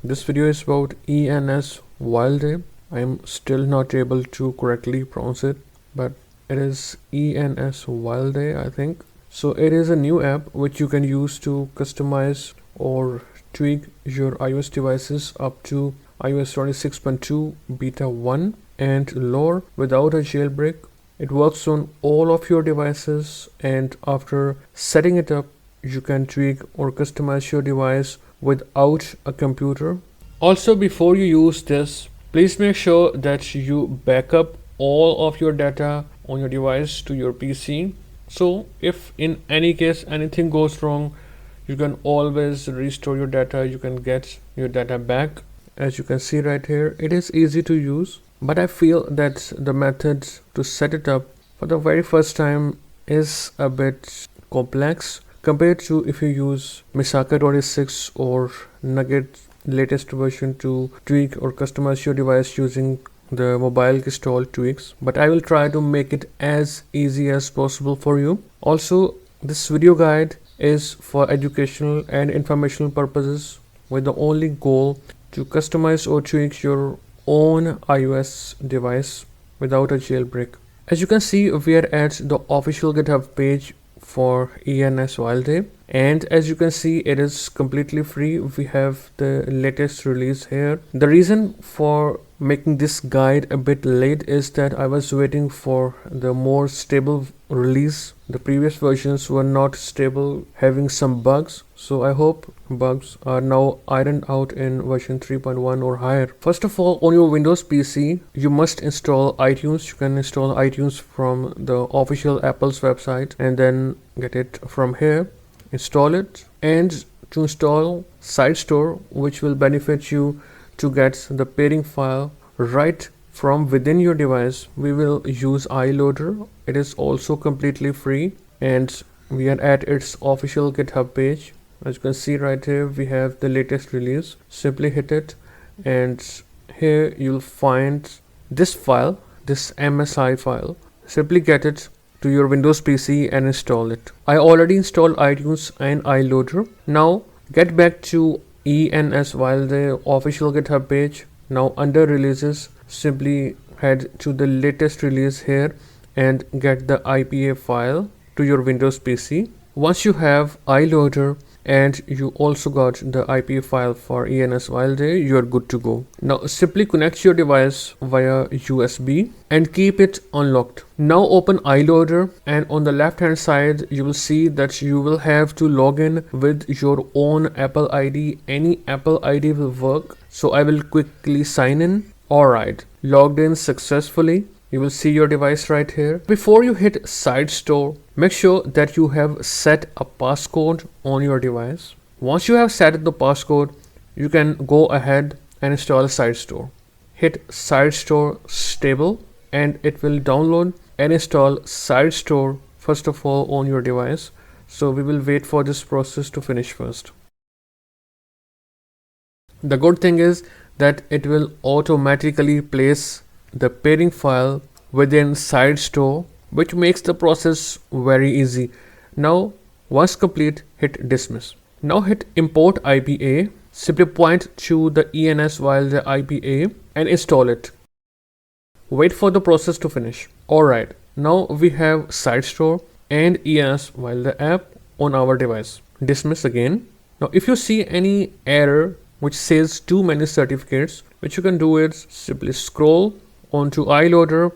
This video is about ENS Wild. I am still not able to correctly pronounce it, but it is ENS Wild, I think. So it is a new app which you can use to customize or tweak your iOS devices up to iOS 26.2 beta 1 and lower without a jailbreak. It works on all of your devices, and after setting it up, you can tweak or customize your device without a computer. Also, before you use this, please make sure that you back up all of your data on your device to your PC. So if in any case anything goes wrong, you can always restore your data, you can get your data back. As you can see right here, it is easy to use, but I feel that the method to set it up for the very first time is a bit complex compared to if you use Misaka 26 or Nugget latest version to tweak or customize your device using the mobile install tweaks. But I will try to make it as easy as possible for you. Also, this video guide is for educational and informational purposes with the only goal to customize or tweak your own iOS device without a jailbreak. As you can see, we are at the official GitHub page for ENS Wild, and as you can see, it is completely free. We have the latest release here. The reason for making this guide a bit late is that I was waiting for the more stable release. The previous versions were not stable, having some bugs, so I hope bugs are now ironed out in version 3.1 or higher. First of all, on your Windows PC, you must install iTunes. You can install iTunes from the official Apple's website and then get it from here. Install it, and to install SideStore, which will benefit you to get the pairing file right from within your device, we will use iLoader. It is also completely free, and we are at its official GitHub page. As you can see right here, we have the latest release. Simply hit it, and here you'll find this file, this MSI file. Simply get it to your Windows PC and install it. I already installed iTunes and iLoader. Now get back to ENS Wild, the official GitHub page. Now under releases, simply head to the latest release here and get the IPA file to your Windows PC. Once you have iLoader and you also got the IPA file for ENS Wild, you are good to go. Now simply connect your device via USB and keep it unlocked. Now open iLoader, and on the left hand side you will see that you will have to log in with your own Apple ID. Any Apple ID will work, so I will quickly sign in. Alright, logged in successfully. You will see your device right here. Before you hit SideStore, make sure that you have set a passcode on your device. Once you have set the passcode, you can go ahead and install SideStore. Hit SideStore stable, and it will download and install SideStore first of all on your device. So we will wait for this process to finish first. The good thing is that it will automatically place the pairing file within SideStore, which makes the process very easy. Now once complete, hit dismiss. Now hit import IPA. Simply point to the ENS Wild IPA and install it. Wait for the process to finish. Alright, now we have SideStore and ENS Wild app on our device. Dismiss again. Now if you see any error which says too many certificates, what you can do is simply scroll onto iLoader,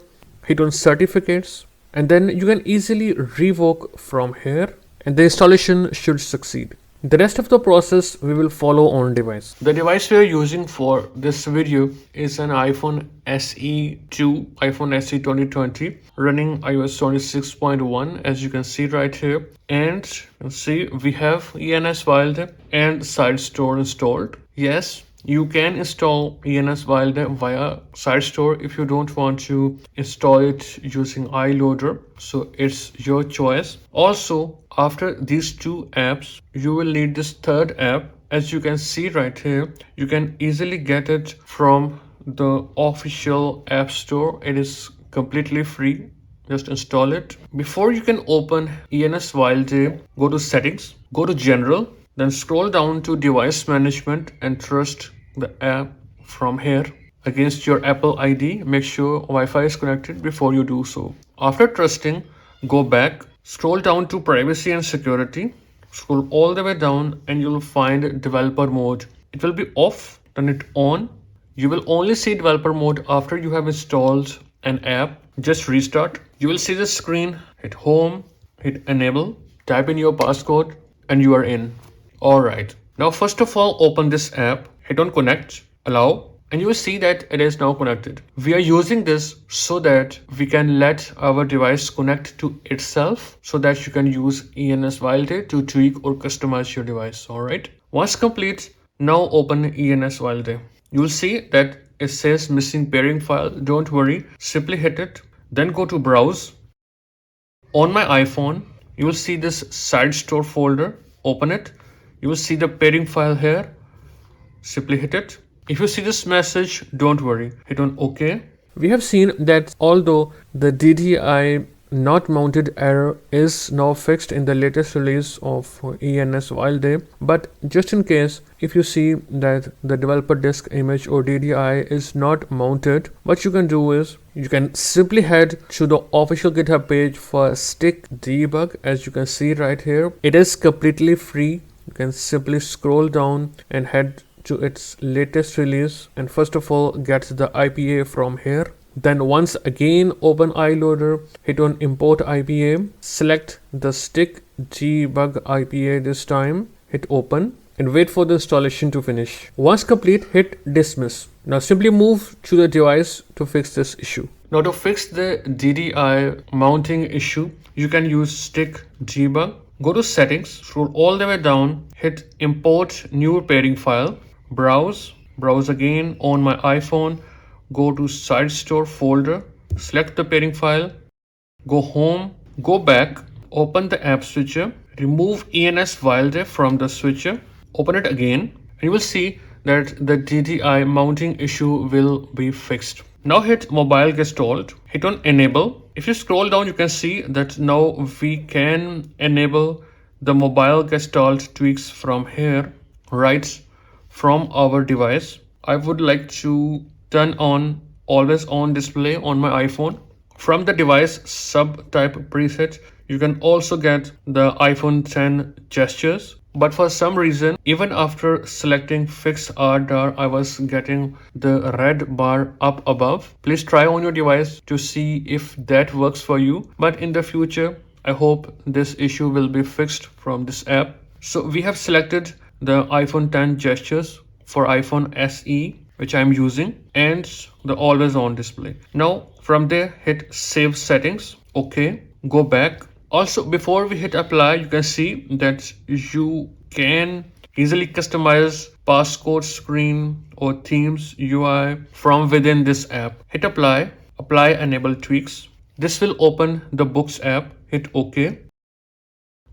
hit on certificates, and then you can easily revoke from here, and the installation should succeed. The rest of the process we will follow on device. The device we are using for this video is an iPhone SE 2, iPhone SE 2020, running iOS 26.1, as you can see right here. And you can see we have ENS Wild and SideStore installed. Yes, you can install ENS Wild via SideStore if you don't want to install it using iLoader, so it's your choice. Also, after these two apps, you will need this third app. As you can see right here, you can easily get it from the official app store. It is completely free. Just install it. Before you can open ENS Wild, go to settings, go to general, then scroll down to device management and trust the app from here against your Apple ID. Make sure Wi-Fi is connected before you do so. After trusting, go back, scroll down to privacy and security, scroll all the way down and you'll find developer mode. It will be off, turn it on. You will only see developer mode after you have installed an app. Just restart. You will see the screen, hit home, hit enable, type in your passcode and you are in. Alright, now first of all open this app, hit on connect, allow, and you will see that it is now connected. We are using this so that we can let our device connect to itself so that you can use EnsWilde to tweak or customize your device. Alright, once complete, now open EnsWilde. You will see that it says missing pairing file. Don't worry, simply hit it, then go to browse. On my iPhone, you will see this side store folder, open it. You will see the pairing file here, simply hit it. If you see this message, don't worry, hit on OK. We have seen that although the DDI not mounted error is now fixed in the latest release of EnsWilde, but just in case if you see that the developer disk image or DDI is not mounted, what you can do is you can simply head to the official GitHub page for stick debug. As you can see right here, it is completely free. You can simply scroll down and head to its latest release and first of all get the IPA from here. Then once again open iLoader, hit on import IPA, select the stick debug IPA this time, hit open and wait for the installation to finish. Once complete, hit dismiss. Now simply move to the device to fix this issue. Now to fix the DDI mounting issue, you can use stick debug. Go to settings, scroll all the way down, hit import new pairing file, browse again on my iPhone, go to side store folder, select the pairing file, go home, go back, open the app switcher, remove EnsWilde from the switcher, open it again, and you will see that the DDI mounting issue will be fixed. Now hit mobile gestalt, hit on enable. If you scroll down, you can see that now we can enable the mobile gestalt tweaks from here, right from our device. I would like to turn on always on display on my iPhone. From the device subtype preset, you can also get the iPhone 10 gestures. But for some reason, even after selecting fix RDAR, I was getting the red bar up above. Please try on your device to see if that works for you. But in the future, I hope this issue will be fixed from this app. So we have selected the iPhone 10 gestures for iPhone SE, which I'm using, and the always on display. Now from there, hit save settings. Okay, go back. Also, before we hit apply, you can see that you can easily customize passcode screen or themes UI from within this app. Hit apply, apply enable tweaks. This will open the books app. Hit OK.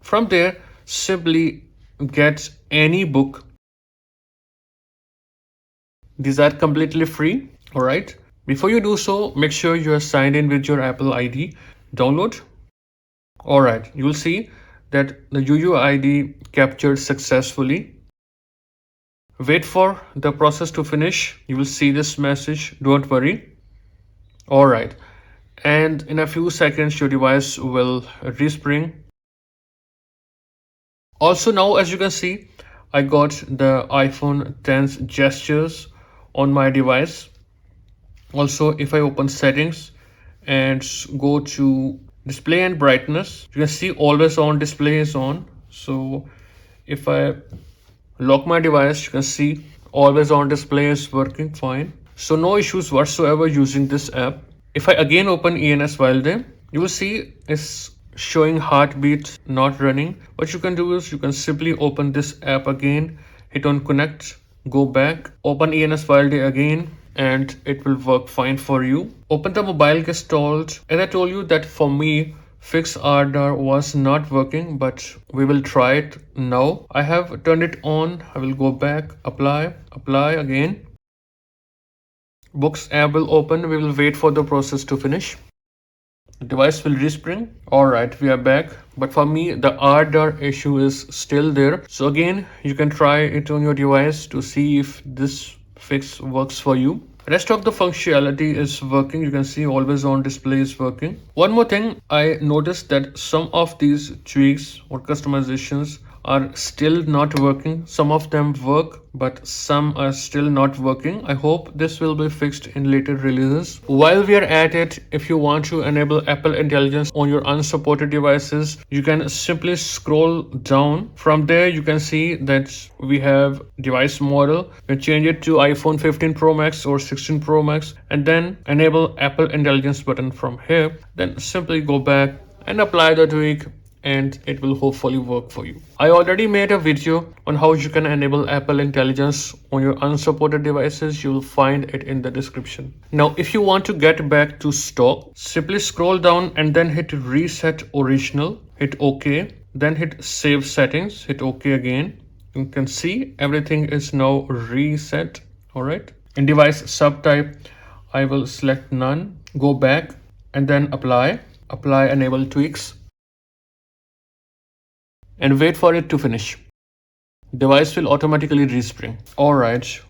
From there, simply get any book. These are completely free. All right. Before you do so, make sure you are signed in with your Apple ID. Download. Alright, you will see that the UUID captured successfully. Wait for the process to finish. You will see this message. Don't worry. Alright, and in a few seconds your device will respring. Also now, as you can see, I got the iPhone 10's gestures on my device. Also, if I open settings and go to display and brightness, you can see always on display is on. So if I lock my device, you can see always on display is working fine. So no issues whatsoever using this app. If I again open EnsWilde, you will see it's showing heartbeat not running. What you can do is you can simply open this app again, hit on connect, go back, open EnsWilde again, and it will work fine for you. Open the mobile gestalt. As I told you that for me, fix RDAR was not working, but we will try it now. I have turned it on. I will go back, apply again. Books app will open. We will wait for the process to finish. The device will respring. Alright, we are back. But for me, the RDAR issue is still there. So again, you can try it on your device to see if this fix works for you. Rest of the functionality is working. You can see always on display is working. One more thing, I noticed that some of these tweaks or customizations are still not working. Some of them work, but some are still not working. I hope this will be fixed in later releases. While we are at it, if you want to enable Apple Intelligence on your unsupported devices, you can simply scroll down. From there, you can see that we have device model. You can change it to iPhone 15 Pro Max or 16 Pro Max, and then enable Apple Intelligence button from here. Then simply go back and apply the tweak, and it will hopefully work for you. I already made a video on how you can enable Apple Intelligence on your unsupported devices. You will find it in the description. Now, if you want to get back to stock, simply scroll down and then hit reset original, hit OK, then hit save settings, hit OK again. You can see everything is now reset. All right. In device subtype, I will select none, go back and then apply enable tweaks, and wait for it to finish. Device will automatically respring. Alright,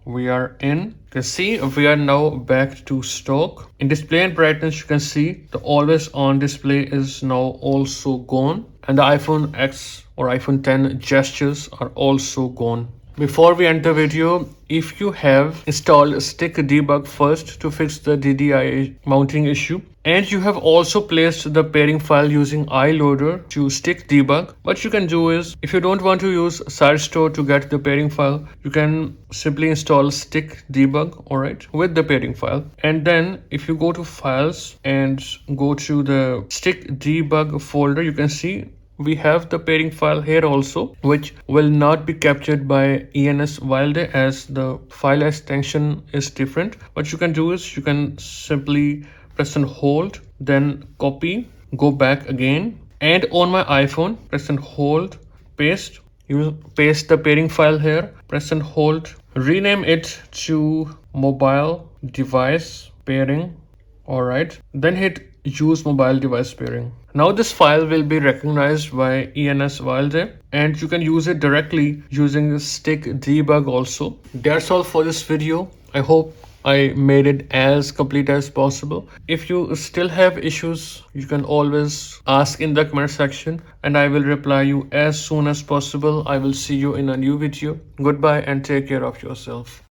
we are in. You can see we are now back to stock. In display and brightness, you can see the always on display is now also gone, and the iPhone X or iPhone 10 gestures are also gone. Before we end the video, if you have installed stick debug first to fix the DDI mounting issue, and you have also placed the pairing file using iLoader to stick debug, what you can do is, if you don't want to use SideStore to get the pairing file, you can simply install stick debug, alright, with the pairing file. And then if you go to files and go to the stick debug folder, you can see we have the pairing file here also, which will not be captured by ENS Wild as the file extension is different. What you can do is you can simply press and hold, then copy, go back again, and on my iPhone, press and hold, paste. You paste the pairing file here, press and hold, rename it to mobile device pairing. Alright, then hit use mobile device pairing. Now this file will be recognized by ENS Wild, and you can use it directly using stick debug also. That's all for this video. I hope I made it as complete as possible. If you still have issues, you can always ask in the comment section and I will reply you as soon as possible. I will see you in a new video. Goodbye and take care of yourself.